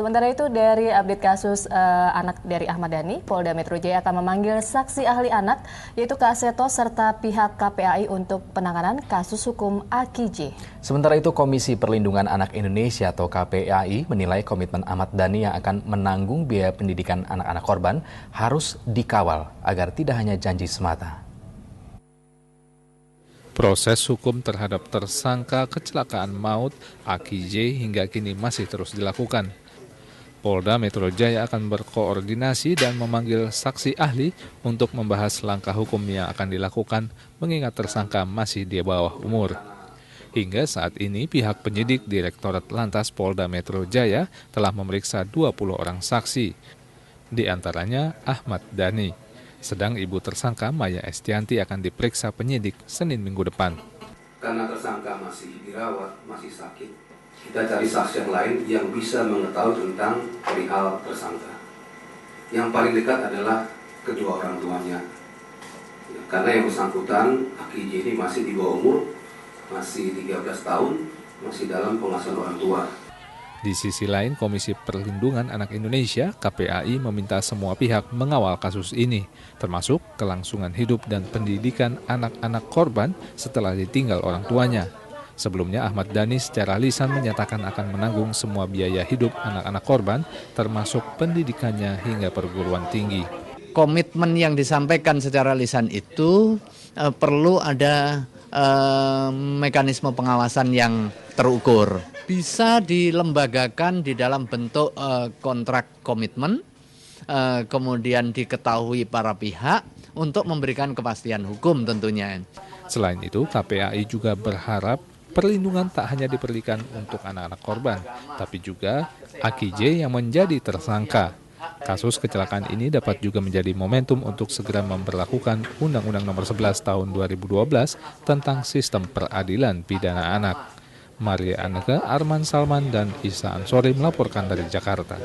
Sementara itu dari update kasus anak dari Ahmad Dhani, Polda Metro Jaya akan memanggil saksi ahli anak yaitu Kak Seto serta pihak KPAI untuk penanganan kasus hukum Aki J. Sementara itu Komisi Perlindungan Anak Indonesia atau KPAI menilai komitmen Ahmad Dhani yang akan menanggung biaya pendidikan anak-anak korban harus dikawal agar tidak hanya janji semata. Proses hukum terhadap tersangka kecelakaan maut Aki J hingga kini masih terus dilakukan. Polda Metro Jaya akan berkoordinasi dan memanggil saksi ahli untuk membahas langkah hukum yang akan dilakukan mengingat tersangka masih di bawah umur. Hingga saat ini pihak penyidik Direktorat Lantas Polda Metro Jaya telah memeriksa 20 orang saksi, di antaranya Ahmad Dhani. Sedang ibu tersangka Maya Estianti akan diperiksa penyidik Senin minggu depan. Karena tersangka masih dirawat, masih sakit, kita cari saksi yang lain yang bisa mengetahui tentang perihal tersangka. Yang paling dekat adalah kedua orang tuanya. Karena yang bersangkutan, Aki J ini masih di bawah umur, masih 13 tahun, masih dalam pengasuhan orang tua. Di sisi lain, Komisi Perlindungan Anak Indonesia (KPAI) meminta semua pihak mengawal kasus ini, termasuk kelangsungan hidup dan pendidikan anak-anak korban setelah ditinggal orang tuanya. Sebelumnya, Ahmad Dhani secara lisan menyatakan akan menanggung semua biaya hidup anak-anak korban, termasuk pendidikannya hingga perguruan tinggi. Komitmen yang disampaikan secara lisan itu perlu ada mekanisme pengawasan yang terukur. Bisa dilembagakan di dalam bentuk kontrak komitmen, kemudian diketahui para pihak untuk memberikan kepastian hukum tentunya. Selain itu, KPAI juga berharap perlindungan tak hanya diberikan untuk anak-anak korban, tapi juga Aki J yang menjadi tersangka. Kasus kecelakaan ini dapat juga menjadi momentum untuk segera memberlakukan Undang-Undang Nomor 11 Tahun 2012 tentang Sistem Peradilan Pidana Anak. Maria Anneke, Arman Salman, dan Isa Ansori melaporkan dari Jakarta.